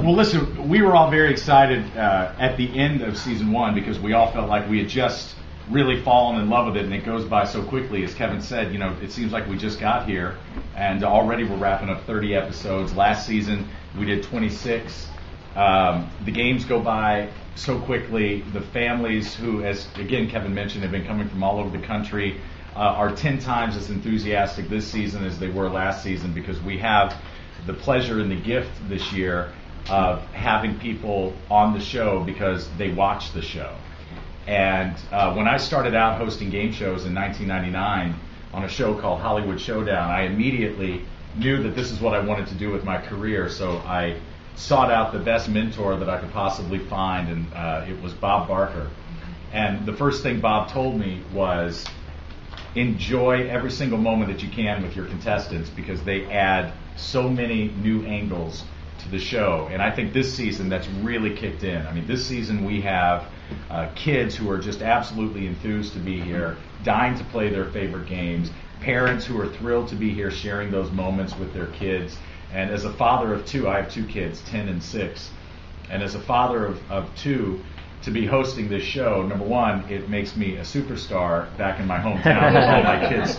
Well, listen, we were all very excited at the end of season 1 because we all felt like we had just really fallen in love with it, and it goes by so quickly. As Kevin said, it seems like we just got here, and already we're wrapping up 30 episodes. Last season we did 26. The games go by so quickly. The families who, as again Kevin mentioned, have been coming from all over the country are 10 times as enthusiastic this season as they were last season, because we have the pleasure and the gift this year of having people on the show because they watch the show. And when I started out hosting game shows in 1999 on a show called Hollywood Showdown, I immediately knew that this is what I wanted to do with my career. So I sought out the best mentor that I could possibly find, and it was Bob Barker. And the first thing Bob told me was, enjoy every single moment that you can with your contestants, because they add so many new angles to the show. And I think this season that's really kicked in. I mean, this season we have kids who are just absolutely enthused to be here, dying to play their favorite games, parents who are thrilled to be here sharing those moments with their kids. And as a father of 2, I have 2 kids, 10 and 6. And as a father of 2, to be hosting this show, number one, it makes me a superstar back in my hometown with all my kids'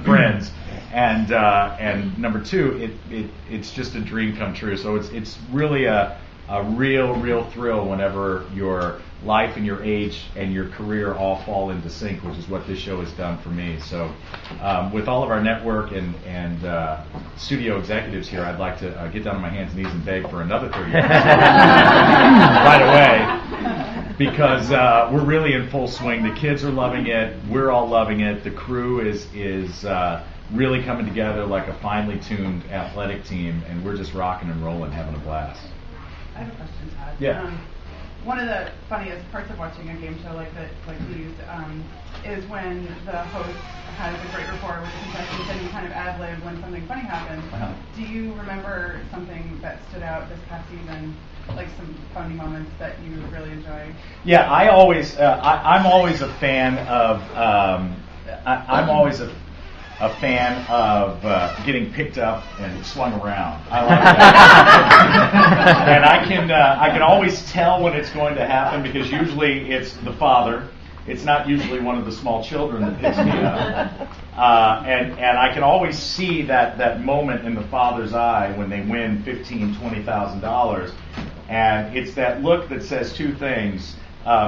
friends, and number 2, it's just a dream come true. So it's really a real thrill whenever your life and your age and your career all fall into sync, which is what this show has done for me. So with all of our network and studio executives here, I'd like to get down on my hands and knees and beg for another 30 years right away, because we're really in full swing. The kids are loving it. We're all loving it. The crew is really coming together like a finely tuned athletic team, and we're just rocking and rolling, having a blast. I have a question, Todd. Yeah. One of the funniest parts of watching a game show like these is when the host has a great rapport with the contestants and you kind of ad-lib when something funny happens. Uh-huh. Do you remember something that stood out this past season, like some funny moments that you really enjoy? Yeah, I'm always a fan of I'm always a fan of getting picked up and swung around. I like that. And I can always tell when it's going to happen, because usually it's the father. It's not usually one of the small children that picks me up. And I can always see that moment in the father's eye when they win $15,000, $20,000. And it's that look that says 2 things.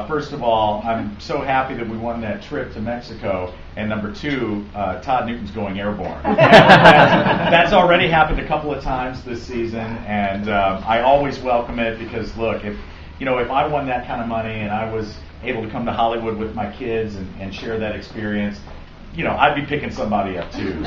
First of all, I'm so happy that we won that trip to Mexico. And number 2, Todd Newton's going airborne. That's already happened a couple of times this season, and I always welcome it, because look, if I won that kind of money and I was able to come to Hollywood with my kids and share that experience, I'd be picking somebody up too.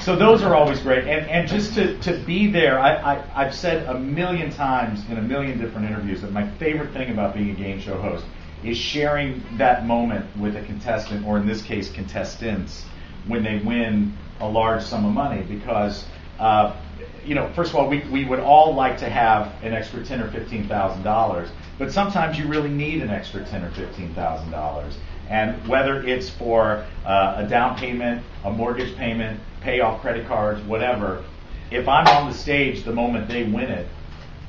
So those are always great. And just to be there, I've said a million times in a million different interviews that my favorite thing about being a game show host is sharing that moment with a contestant, or in this case, contestants, when they win a large sum of money. Because, first of all, we would all like to have an extra $10,000 or $15,000, but sometimes you really need an extra $10,000 or $15,000. And whether it's for a down payment, a mortgage payment, pay off credit cards, whatever, if I'm on the stage the moment they win it,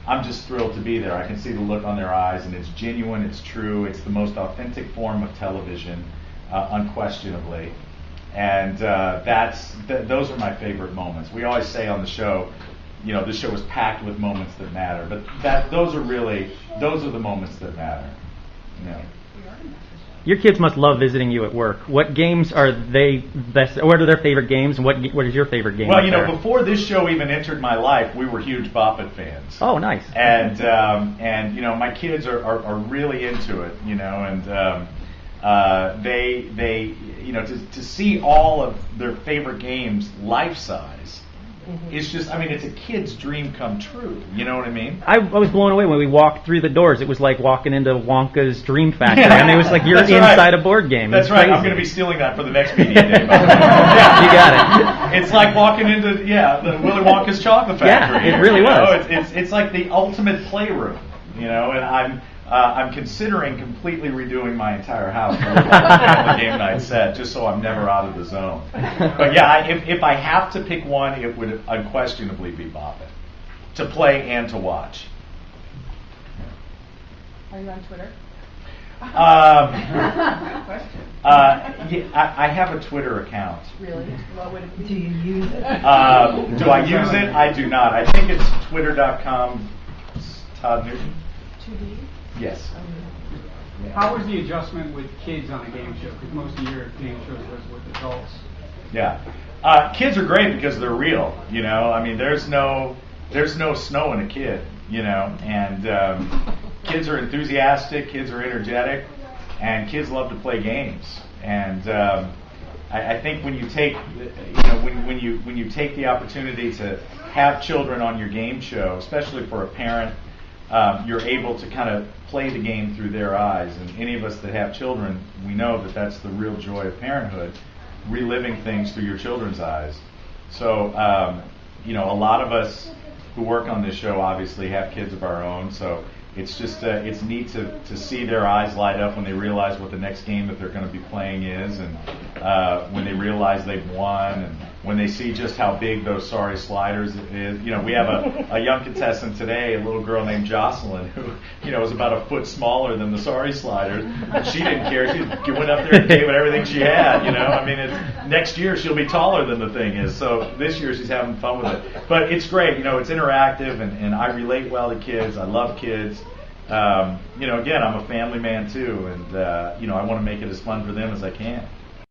I'm just thrilled to be there. I can see the look on their eyes, and it's genuine, it's true, it's the most authentic form of television, unquestionably. And those are my favorite moments. We always say on the show, this show is packed with moments that matter, but those are the moments that matter. Your kids must love visiting you at work. What games are they best? What are their favorite games, and what is your favorite game? Well, before this show even entered my life, we were huge Bop It fans. Oh, nice. And my kids are really into it. They to see all of their favorite games life size. It's just, it's a kid's dream come true. You know what I mean? I was blown away when we walked through the doors. It was like walking into Wonka's Dream Factory. It was like you're inside a board game. That's right. I'm going to be stealing that for the next media day. Yeah, you got it. It's like walking into the Willy Wonka's Chocolate Factory. Yeah, it really was. It's like the ultimate playroom. And I'm considering completely redoing my entire house for a game night set, just so I'm never out of the zone. But yeah, if I have to pick one, it would unquestionably be Bop It, to play and to watch. Are you on Twitter? Question. Yeah, I have a Twitter account. Really? What would it be? Do you use it? Do I use it? I do not. I think it's twitter.com Todd Newton. 2D? Yes. How was the adjustment with kids on a game show? Because most of your game shows was with adults. Yeah. Kids are great because they're real, you know. I mean, there's no snow in a kid, you know, and kids are enthusiastic, kids are energetic, and kids love to play games. And I think when you take, you know, when you take the opportunity to have children on your game show, especially for a parent, you're able to kind of play the game through their eyes. And any of us that have children, we know that that's the real joy of parenthood, reliving things through your children's eyes. So, you know, a lot of us who work on this show obviously have kids of our own, so it's just it's neat to see their eyes light up when they realize what the next game that they're going to be playing is, and when they realize they've won, and when they see just how big those sorry sliders is. You know, we have a young contestant today, a little girl named Jocelyn, who, you know, is about a foot smaller than the sorry sliders. She didn't care. She went up there and gave it everything she had. You know, I mean, next year she'll be taller than the thing is. So this year she's having fun with it. But it's great. You know, it's interactive, and I relate well to kids. I love kids. You know, again, I'm a family man too, and you know, I want to make it as fun for them as I can.